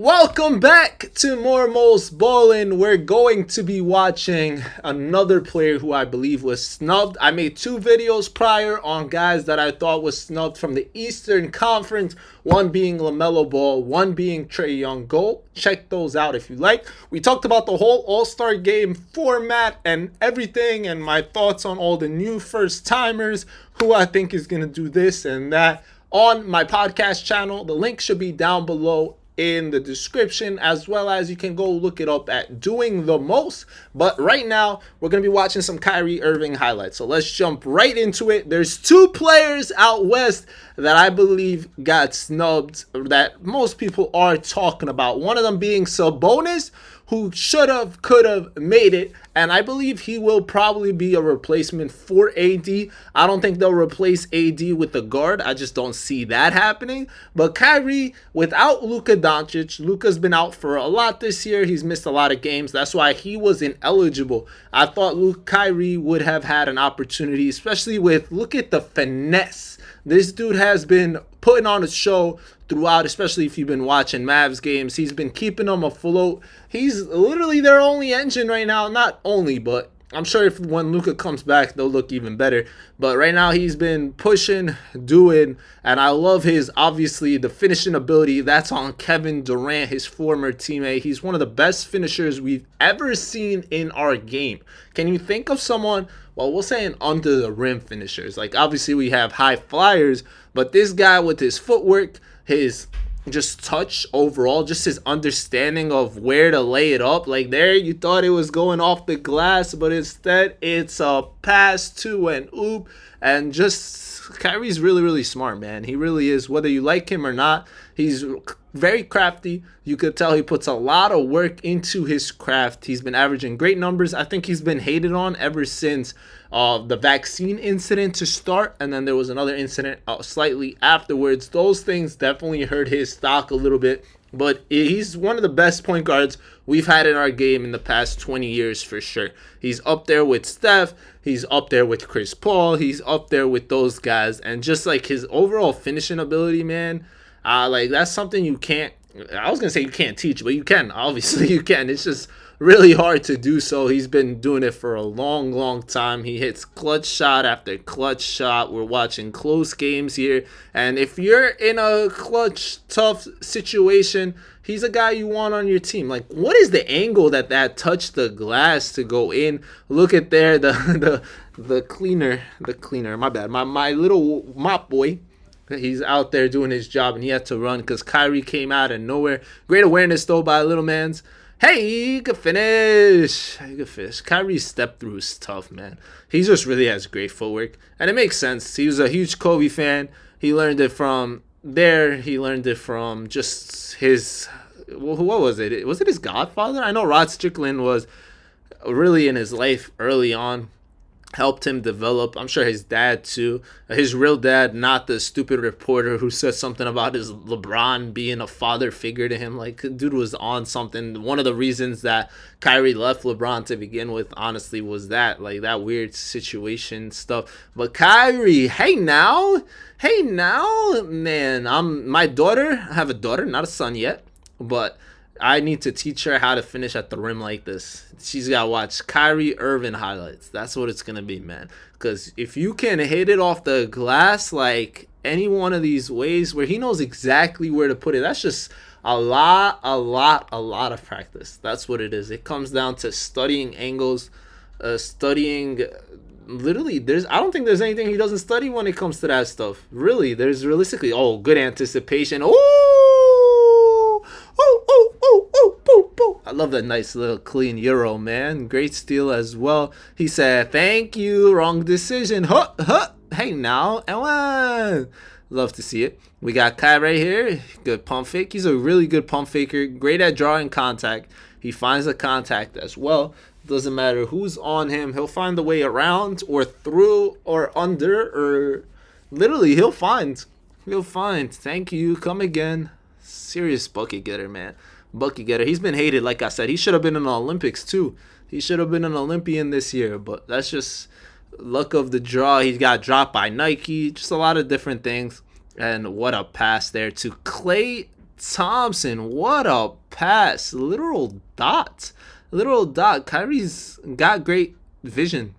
Welcome back to More Most Ballin'. We're going to be watching another player who I believe was snubbed. I made two videos prior on guys that I thought was snubbed from the Eastern Conference. One being LaMelo Ball, one being Trae Young. Go check those out if you like. We talked about the whole All-Star Game format and everything and my thoughts on all the new first-timers, who I think is going to do this and that on my podcast channel. The link should be down below in the description, as well as you can go look it up at Doing the Most. But right now we're going to be watching some Kyrie Irving highlights, so let's jump right into it. There's two players out west that I believe got snubbed that most people are talking about. One of them being Sabonis, who could have made it, and I believe he will probably be a replacement for AD. I don't think they'll replace AD with the guard. I just don't see that happening. But Kyrie, without Luka Doncic, Luka's been out for a lot this year. He's missed a lot of games. That's why he was ineligible. I thought Kyrie would have had an opportunity, especially look at the finesse. This dude has been putting on a show throughout, especially if you've been watching Mavs games. He's been keeping them afloat. He's literally their only engine right now. Not only, but I'm sure when Luka comes back, they'll look even better. But right now, he's been pushing, doing, and I love obviously, the finishing ability. That's on Kevin Durant, his former teammate. He's one of the best finishers we've ever seen in our game. Can you think of someone, well, we'll say an under-the-rim finishers? Like, obviously, we have high flyers, but this guy with his footwork, his just touch overall, just his understanding of where to lay it up. Like, there you thought it was going off the glass, but instead it's a pass to an oop. And just Kyrie's really, really smart, man. He really is. Whether you like him or not, he's very crafty. You could tell he puts a lot of work into his craft. He's been averaging great numbers. I think he's been hated on ever since the vaccine incident to start, and then there was another incident slightly afterwards. Those things definitely hurt his stock a little bit, but he's one of the best point guards we've had in our game in the past 20 years for sure. He's up there with Steph. He's up there with Chris Paul. He's up there with those guys, and just like his overall finishing ability, man, like that's something you can't, I was going to say you can't teach, but you can. Obviously, you can. It's just really hard to do so. He's been doing it for a long, long time. He hits clutch shot after clutch shot. We're watching close games here. And if you're in a clutch, tough situation, he's a guy you want on your team. Like, what is the angle that touched the glass to go in? Look at there, the cleaner, my bad. My little mop boy. He's out there doing his job, and he had to run because Kyrie came out of nowhere. Great awareness, though, by little man's. Hey, he could finish. Kyrie's step through is tough, man. He just really has great footwork, and it makes sense. He was a huge Kobe fan. He learned it from there. He learned it from just his, what was it? Was it his godfather? I know Rod Strickland was really in his life early on. Helped him develop. I'm sure his dad too. His real dad, not the stupid reporter who said something about his LeBron being a father figure to him. Like, dude was on something. One of the reasons that Kyrie left LeBron to begin with, honestly, was that, like, that weird situation stuff. But Kyrie, hey now, man, my daughter, I have a daughter, not a son yet, but I need to teach her how to finish at the rim like this. She's got to watch Kyrie Irving highlights. That's what it's going to be, man. Because if you can hit it off the glass like any one of these ways where he knows exactly where to put it, that's just a lot of practice. That's what it is. It comes down to studying angles, studying. Literally, I don't think there's anything he doesn't study when it comes to that stuff. Really, there's realistically, good anticipation. I love that nice little clean Euro, man. Great steal as well. He said, thank you, wrong decision. Hey now, Ellen. Love to see it. We got Kai right here. Good pump fake. He's a really good pump faker. Great at drawing contact. He finds the contact as well. Doesn't matter who's on him. He'll find the way around or through or under, or literally he'll find. Thank you. Come again. Serious bucket getter, man. Bucket getter. He's been hated, like I said. He should have been in the Olympics too. He should have been an Olympian this year, but that's just luck of the draw. He got dropped by Nike. Just a lot of different things. And what a pass there to Clay Thompson, what a pass. Literal dot. Literal dot. Kyrie's got great vision.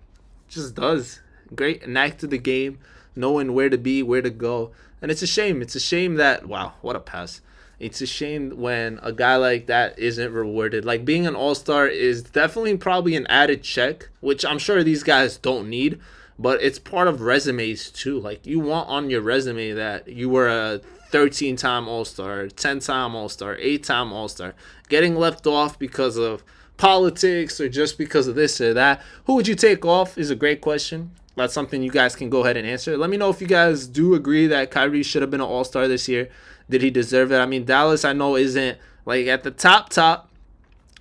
Just does. Great knack to the game, knowing where to be, where to go. And it's a shame. It's a shame that, wow, what a pass. It's a shame when a guy like that isn't rewarded. Like, being an all-star is definitely probably an added check, which I'm sure these guys don't need, but it's part of resumes too. Like, you want on your resume that you were a 13-time all-star, 10-time all-star, 8-time all-star. Getting left off because of politics or just because of this or that. Who would you take off is a great question. That's something you guys can go ahead and answer. Let me know if you guys do agree that Kyrie should have been an all-star this year. Did he deserve it? I mean, Dallas, I know, isn't like at the top,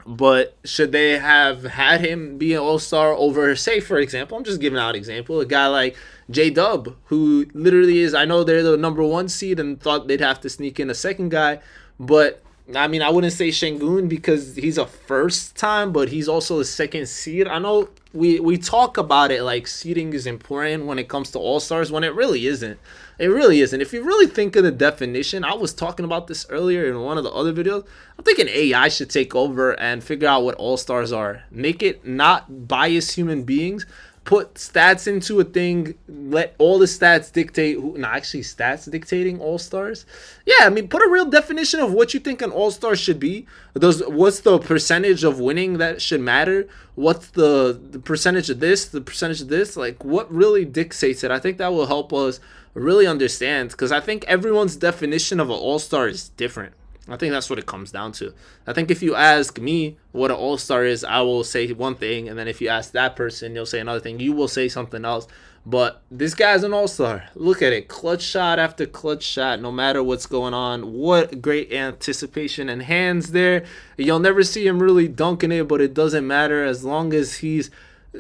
but should they have had him be an all-star over, say, for example, I'm just giving out an example, a guy like J-Dub, who literally is, I know they're the number 1 seed and thought they'd have to sneak in a second guy, but I mean, I wouldn't say Şengün because he's a first time, but he's also a second seed. I know we talk about it like seeding is important when it comes to all-stars, when it really isn't. It really isn't. If you really think of the definition, I was talking about this earlier in one of the other videos. I'm thinking AI should take over and figure out what all-stars are. Make it not biased human beings. Put stats into a thing, let all the stats dictate actually stats dictating all-stars. Yeah, I mean, put a real definition of what you think an all-star should be. What's the percentage of winning that should matter? What's the percentage of this, the percentage of this? Like, what really dictates it? I think that will help us really understand, because I think everyone's definition of an all-star is different. I think that's what it comes down to. I think if you ask me what an all-star is, I will say one thing, and then if you ask that person, you'll say another thing. You will say something else. But this guy's an all-star. Look at it. Clutch shot after clutch shot, no matter what's going on. What great anticipation and hands there. You'll never see him really dunking it, but it doesn't matter as long as he's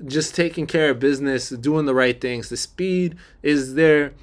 just taking care of business, doing the right things. The speed is there.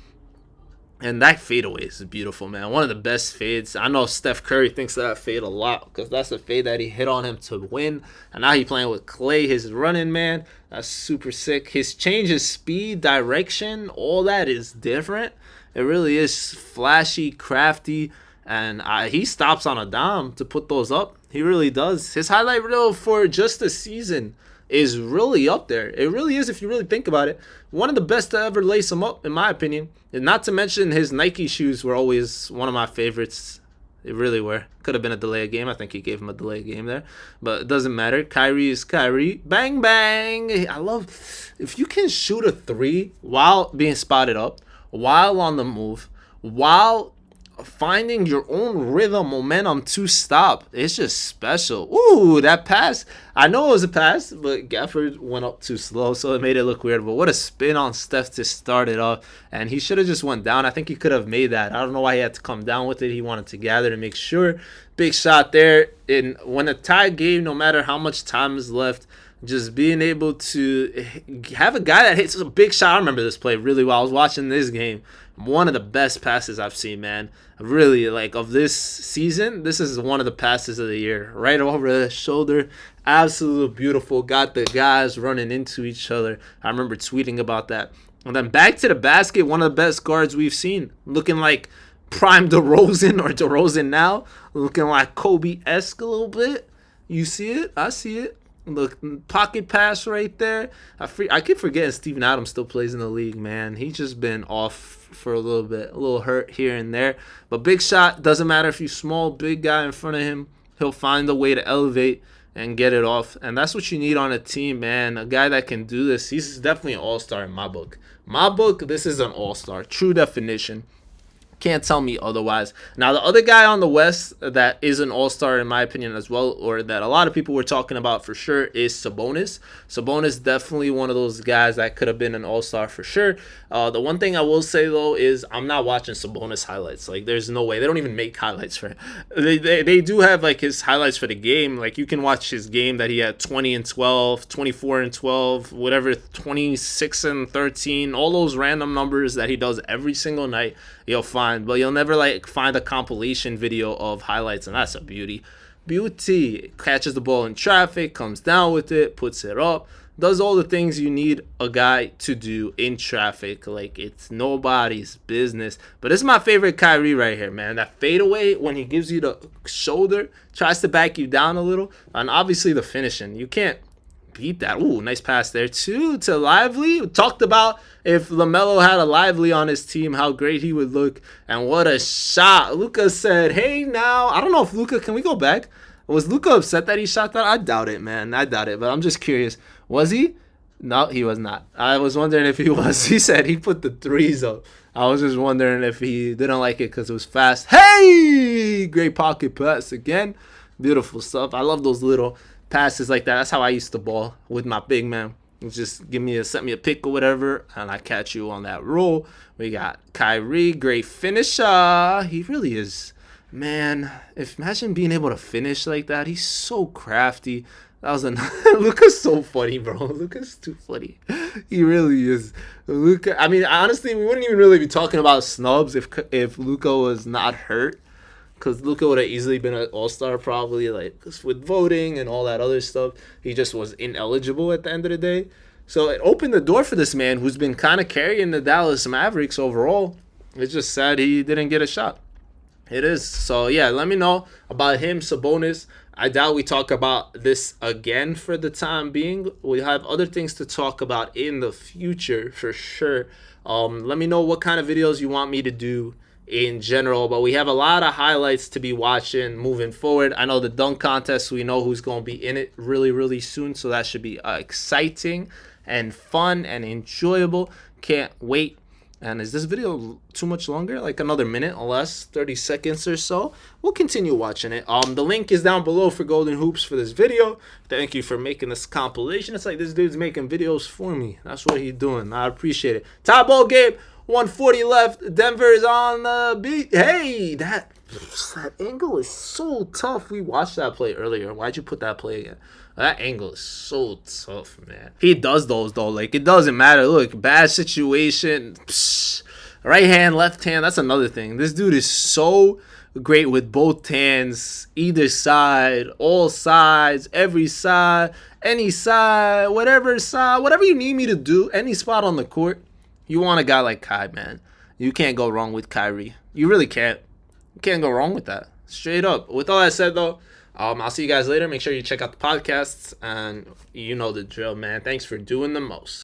And that fadeaway is beautiful, man. One of the best fades. I know Steph Curry thinks of that fade a lot because that's the fade that he hit on him to win. And now he's playing with Clay, his running man. That's super sick. His change of speed, direction, all that is different. It really is flashy, crafty. And he stops on a dime to put those up. He really does. His highlight reel for just a season is really up there. It really is, if you really think about it. One of the best to ever lace him up, in my opinion. And not to mention his Nike shoes were always one of my favorites. They really were. Could have been a delay of game. I think he gave him a delay of game there. But it doesn't matter. Kyrie is Kyrie. Bang, bang. I love, if you can shoot a 3 while being spotted up, while on the move, while finding your own rhythm, momentum to stop. It's just special. Ooh, that pass. I know it was a pass, but Gafford went up too slow, so it made it look weird. But what a spin on Steph to start it off. And he should have just went down. I think he could have made that. I don't know why he had to come down with it. He wanted to gather to make sure. Big shot there. And when a tie game, no matter how much time is left, just being able to have a guy that hits a big shot. I remember this play really well. I was watching this game. One of the best passes I've seen, man. Really, like, of this season, this is one of the passes of the year. Right over the shoulder. Absolutely beautiful. Got the guys running into each other. I remember tweeting about that. And then back to the basket, one of the best guards we've seen. Looking like prime DeRozan or DeRozan now. Looking like Kobe-esque a little bit. You see it? I see it. Look, pocket pass right there. I keep forgetting Steven Adams still plays in the league, man. He's just been off for a little bit, a little hurt here and there. But big shot, doesn't matter if you're small, big guy in front of him. He'll find a way to elevate and get it off. And that's what you need on a team, man. A guy that can do this. He's definitely an all-star in my book. My book, this is an all-star. True definition. Can't tell me otherwise. Now, the other guy on the West that is an all-star in my opinion as well, or that a lot of people were talking about for sure, is Sabonis. Sabonis definitely one of those guys that could have been an all-star for sure. The one thing I will say, though, is I'm not watching Sabonis highlights. Like, there's no way. They don't even make highlights for him. They do have, like, his highlights for the game. Like, you can watch his game that he had 20 and 12, 24 and 12, whatever, 26 and 13, all those random numbers that he does every single night. You'll find, but you'll never like find a compilation video of highlights, and that's a beauty. Catches the ball in traffic, comes down with it, puts it up. does all the things you need a guy to do in traffic. Like, it's nobody's business. But this is my favorite Kyrie right here, man. That fadeaway when he gives you the shoulder, tries to back you down a little, and obviously the finishing. You can't beat that. Ooh, nice pass there too to Lively. We talked about if LaMelo had a Lively on his team, how great he would look. And what a shot. Luka said, hey now. I don't know if Luka, can we go back? Was Luka upset that he shot that? I doubt it, man. I doubt it, but I'm just curious. Was he? No, he was not. I was wondering if he was. He said he put the threes up. I was just wondering if he didn't like it because it was fast. Hey! Great pocket pass again. Beautiful stuff. I love those little passes like that. That's how I used to ball with my big man. Just set me a pick or whatever, and I catch you on that roll. We got Kyrie, great finisher. He really is, man. Imagine being able to finish like that. He's so crafty. That was Luka's so funny, bro. Luka's too funny. He really is. Luka. I mean, honestly, we wouldn't even really be talking about snubs if Luka was not hurt. Because Luka would have easily been an all-star probably, like, with voting and all that other stuff. He just was ineligible at the end of the day. So it opened the door for this man who's been kind of carrying the Dallas Mavericks overall. It's just sad he didn't get a shot. It is. So, yeah, let me know about him, Sabonis. I doubt we talk about this again for the time being. We have other things to talk about in the future for sure. Let me know what kind of videos you want me to do in general, but we have a lot of highlights to be watching moving forward. I know the dunk contest, we know who's going to be in it really, really soon, so that should be exciting and fun and enjoyable. Can't wait. And is this video too much longer? Like another minute or less, 30 seconds or so? We'll continue watching it. The link is down below for Golden Hoops for this video. Thank you for making this compilation. It's like this dude's making videos for me. That's what he's doing. I appreciate it. Tie ball game. 140 left. Denver is on the beat. Hey, that angle is so tough. We watched that play earlier. Why'd you put that play again? That angle is so tough, man. He does those, though. Like, it doesn't matter. Look, bad situation. Psh, right hand, left hand. That's another thing. This dude is so great with both hands, either side, all sides, every side, any side, whatever you need me to do, any spot on the court. You want a guy like Kai, man. You can't go wrong with Kyrie. You really can't. You can't go wrong with that. Straight up. With all that said, though, I'll see you guys later. Make sure you check out the podcasts, and you know the drill, man. Thanks for doing the most.